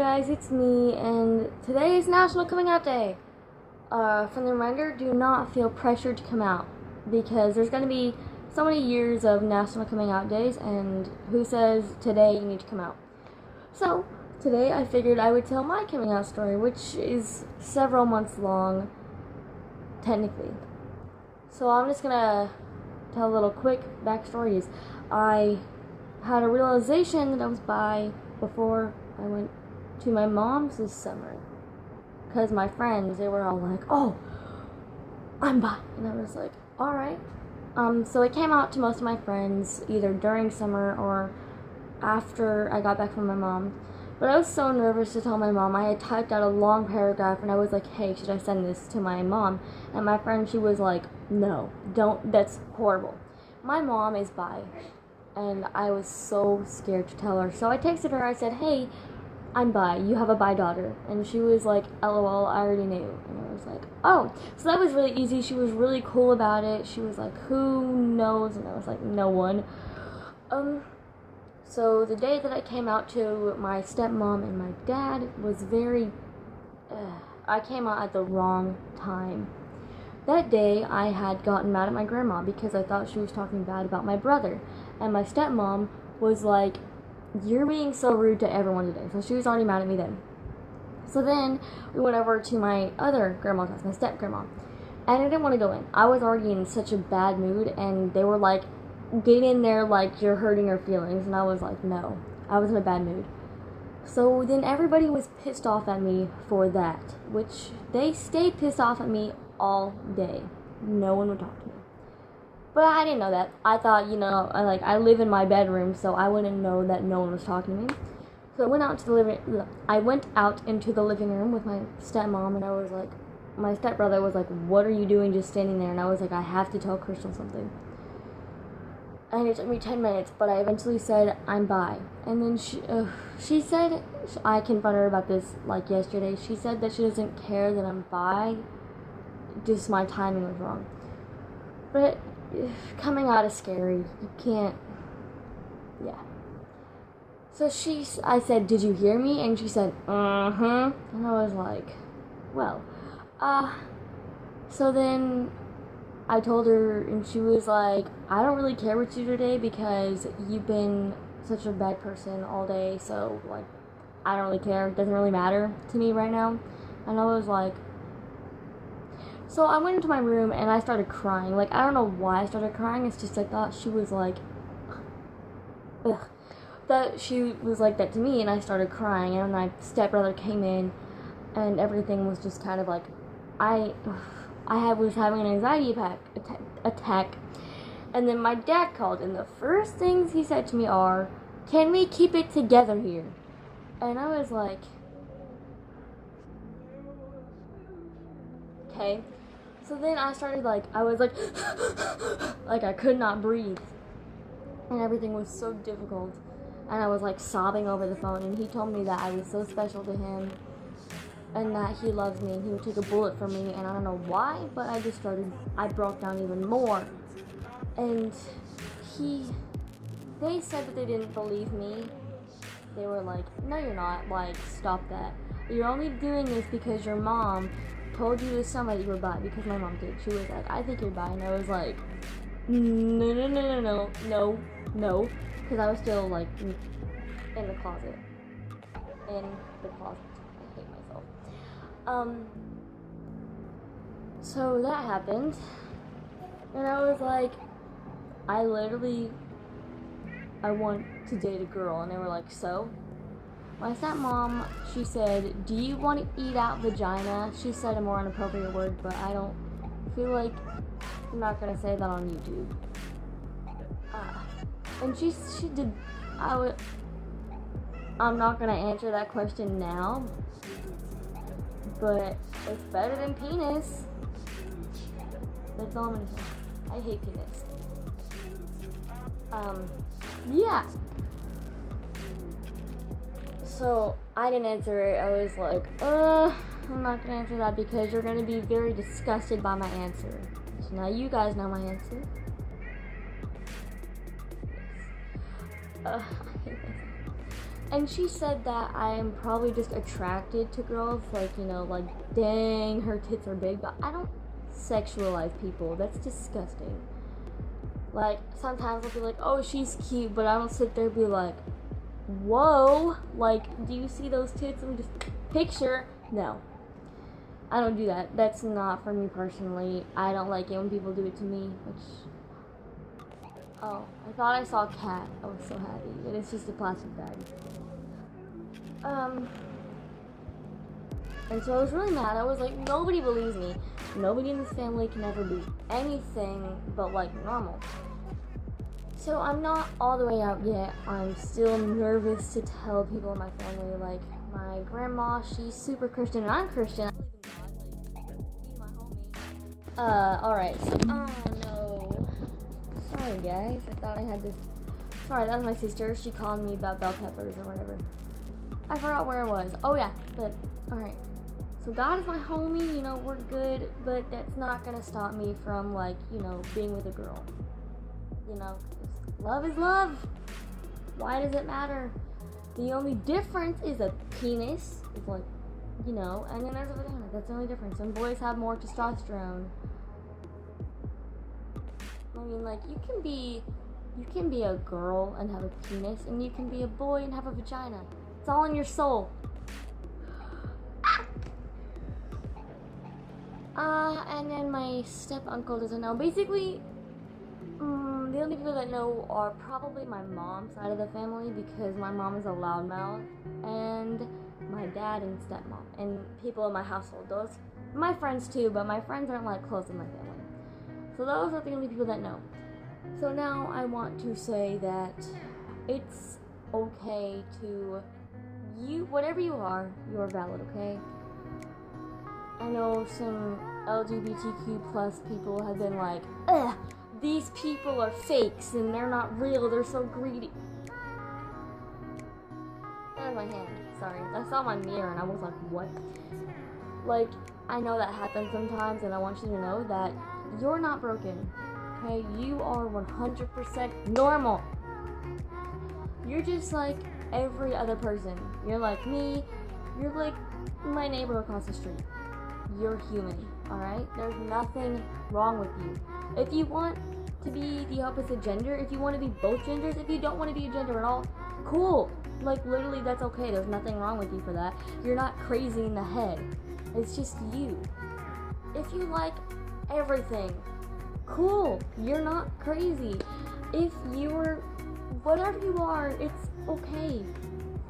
guys, it's me, and today is National Coming Out Day. Friendly reminder, do not feel pressured to come out, because there's going to be so many years of National Coming Out Days, and who says today you need to come out? So, today I figured I would tell my coming out story, which is several months long, technically. So I'm just going to tell a little quick backstory. I had a realization that I was bi before I went to my mom's this summer, because my friends, they were all like, oh, I'm bi, and I was like, alright. So I came out to most of my friends either during summer or after I got back from my mom, but I was so nervous to tell my mom. I had typed out a long paragraph and I was like, hey, should I send this to my mom? And my friend, she was like, no, don't, that's horrible. My mom is bi, and I was so scared to tell her. So I texted her, I said, hey, I'm bi, you have a bi daughter. And she was like, LOL, I already knew. And I was like, oh. So that was really easy. She was really cool about it. She was like, who knows? And I was like, no one. So the day that I came out to my stepmom and my dad was I came out at the wrong time. That day, I had gotten mad at my grandma because I thought she was talking bad about my brother. And my stepmom was like, you're being so rude to everyone today. So she was already mad at me then. So then, we went over to my other grandma's house, my step-grandma. And I didn't want to go in. I was already in such a bad mood, and they were like, get in there like you're hurting her feelings. And I was like, no. I was in a bad mood. So then everybody was pissed off at me for that, which they stayed pissed off at me all day. No one would talk to me. But I didn't know that. I thought, I live in my bedroom, so I wouldn't know that no one was talking to me. So I went out into the living room with my stepmom, and I was like, my stepbrother was like, what are you doing just standing there? And I was like, I have to tell Crystal something. And it took me 10 minutes, but I eventually said, I'm bi. And then she said, I confronted her about this like yesterday. She said that she doesn't care that I'm bi, just my timing was wrong. But coming out is scary. You can't, yeah. So I said, did you hear me? And she said, and I was like, well, so then I told her, and she was like, I don't really care what you do today because you've been such a bad person all day, so, like, I don't really care. It doesn't really matter to me right now. And I was like, so I went into my room and I started crying. Like, I don't know why I started crying. It's just I thought she was like, that she was like that to me, and I started crying. And my stepbrother came in, and everything was just kind of like, I was having an anxiety attack. And then my dad called, and the first things he said to me are, can we keep it together here? And I was like, okay. So then I started I was like, like I could not breathe. And everything was so difficult. And I was like sobbing over the phone, and he told me that I was so special to him, and that he loves me, and he would take a bullet for me, and I don't know why, but I broke down even more. And they said that they didn't believe me. They were like, no you're not, like, stop that. You're only doing this because your mom told you to somebody you were bi, because my mom did. She was like, I think you're bi, and I was like, no, because I was still, like, in the closet. I hate myself. So that happened, and I was like, I want to date a girl, and they were like, so? My stepmom, she said, do you want to eat out vagina? She said a more inappropriate word, but I don't feel like I'm not going to say that on YouTube. And she did, I'm not going to answer that question now, but it's better than penis. That's all I'm going to say. I hate penis. Yeah. So I didn't answer it. I was like, I'm not gonna answer that because you're gonna be very disgusted by my answer. So now you guys know my answer. I hate myself. And she said that I am probably just attracted to girls, like, like, dang, her tits are big, but I don't sexualize people. That's disgusting. Like, sometimes I'll be like, oh, she's cute, but I don't sit there and be like, whoa, like, do you see those tits? And just picture. No. I don't do that. That's not for me personally. I don't like it when people do it to me, which... Oh, I thought I saw a cat. I was so happy. And it's just a plastic bag. And so I was really mad. I was like, nobody believes me. Nobody in this family can ever be anything but, like, normal. So I'm not all the way out yet. I'm still nervous to tell people in my family. Like, my grandma, she's super Christian, and I'm Christian. I believe in God. Like, he's my homie. Alright. Oh, no. Sorry, guys. I thought I had this. Sorry, that was my sister. She called me about bell peppers or whatever. I forgot where it was. Oh, yeah. But, alright. So God is my homie, we're good, but that's not gonna stop me from, like, being with a girl. Love is love. Why does it matter? The only difference is a penis. It's like, and then there's a vagina. That's the only difference. And boys have more testosterone. I mean, like, you can be a girl and have a penis, and you can be a boy and have a vagina. It's all in your soul. And then my step-uncle doesn't know. Basically, the only people that know are probably my mom's side of the family, because my mom is a loudmouth, and my dad and stepmom, and people in my household. Those, my friends too, but my friends aren't, like, close in my family. So those are the only people that know. So now I want to say that it's okay to, whatever you are valid, okay? I know some LGBTQ plus people have been like, ugh, these people are fakes and they're not real, they're so greedy. That was my hand, sorry. I saw my mirror and I was like, what? Like, I know that happens sometimes, and I want you to know that you're not broken, okay? You are 100% normal. You're just like every other person. You're like me, you're like my neighbor across the street. You're human, alright? There's nothing wrong with you. If you want to be the opposite gender, if you want to be both genders, if you don't want to be a gender at all, cool. Like, literally, that's okay. There's nothing wrong with you for that. You're not crazy in the head. It's just you. If you like everything, cool. You're not crazy. If you're whatever you are, it's okay.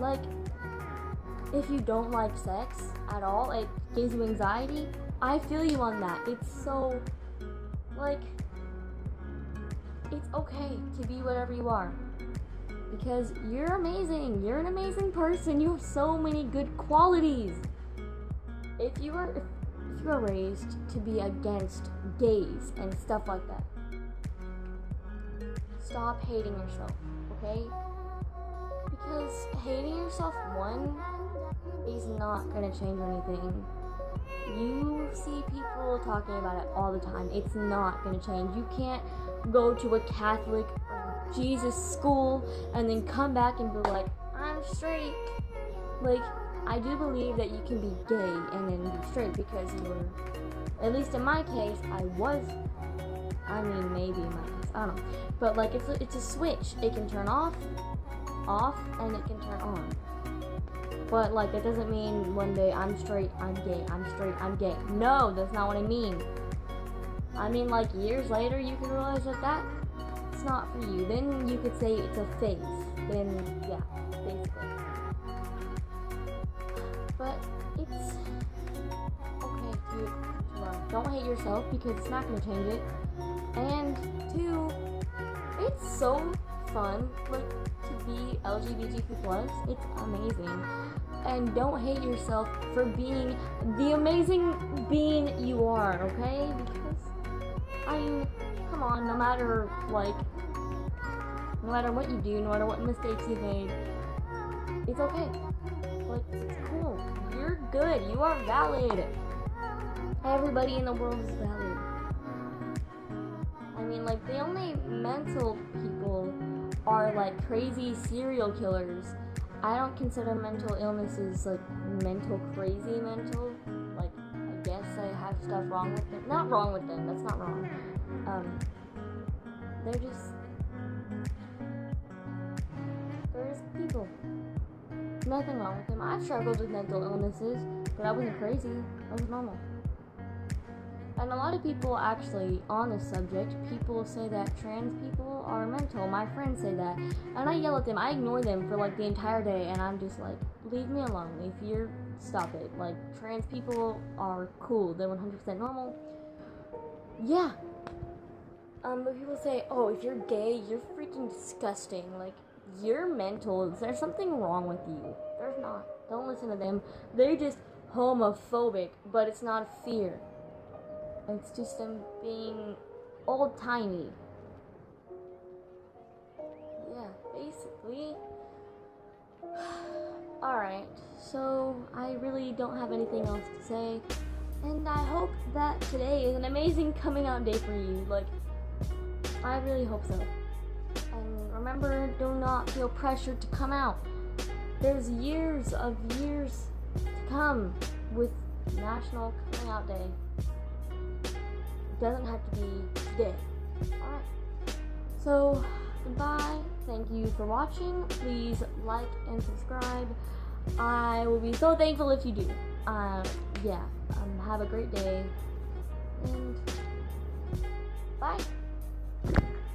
Like, if you don't like sex at all, it gives you anxiety, I feel you on that. It's so, like, it's okay to be whatever you are. Because you're amazing. You're an amazing person. You have so many good qualities. If you are raised to be against gays and stuff like that, stop hating yourself, okay? Because hating yourself, one, is not gonna change anything. You see people talking about it all the time. It's not gonna change. You can't go to a Catholic or Jesus school and then come back and be like, I'm straight. Like, I do believe that you can be gay and then be straight, because you were, at least in my case, maybe in my case, I don't know. But, like, it's a switch. It can turn off, and it can turn on. But, like, that doesn't mean one day I'm straight, I'm gay, I'm straight, I'm gay. No, that's not what I mean. I mean, like, years later, you can realize that that's not for you. Then you could say it's a phase. Then, yeah, basically. But it's okay to don't hate yourself, because it's not going to change it. And two, it's so fun, like, to be LGBTQ+. It's amazing. And don't hate yourself for being the amazing being you are, okay? Because, I mean, come on, no matter what you do, no matter what mistakes you've made, it's okay. Like, it's cool. You're good. You are valid. Everybody in the world is valid. I mean, like, the only mental people are, like, crazy serial killers I don't consider mental illnesses like mental crazy mental. Like, I guess I have stuff wrong with them. Not wrong with them, that's not wrong. They're just people. Nothing wrong with them. I've struggled with mental illnesses, but I wasn't crazy. I was normal. And a lot of people actually, on this subject, people say that trans people are mental. My friends say that. And I yell at them. I ignore them for like the entire day. And I'm just like, leave me alone. If you're, stop it. Like, trans people are cool. They're 100% normal. Yeah. But people say, oh, if you're gay, you're freaking disgusting. Like, you're mental. There's something wrong with you. There's not. Don't listen to them. They're just homophobic. But it's not fear. It's just them being old-timey. Yeah, basically. Alright, so I really don't have anything else to say. And I hope that today is an amazing coming out day for you. Like, I really hope so. And remember, do not feel pressured to come out. There's years to come with National Coming Out Day. Doesn't have to be today. Alright. So, goodbye. Thank you for watching. Please like and subscribe. I will be so thankful if you do. Yeah. Have a great day. And bye.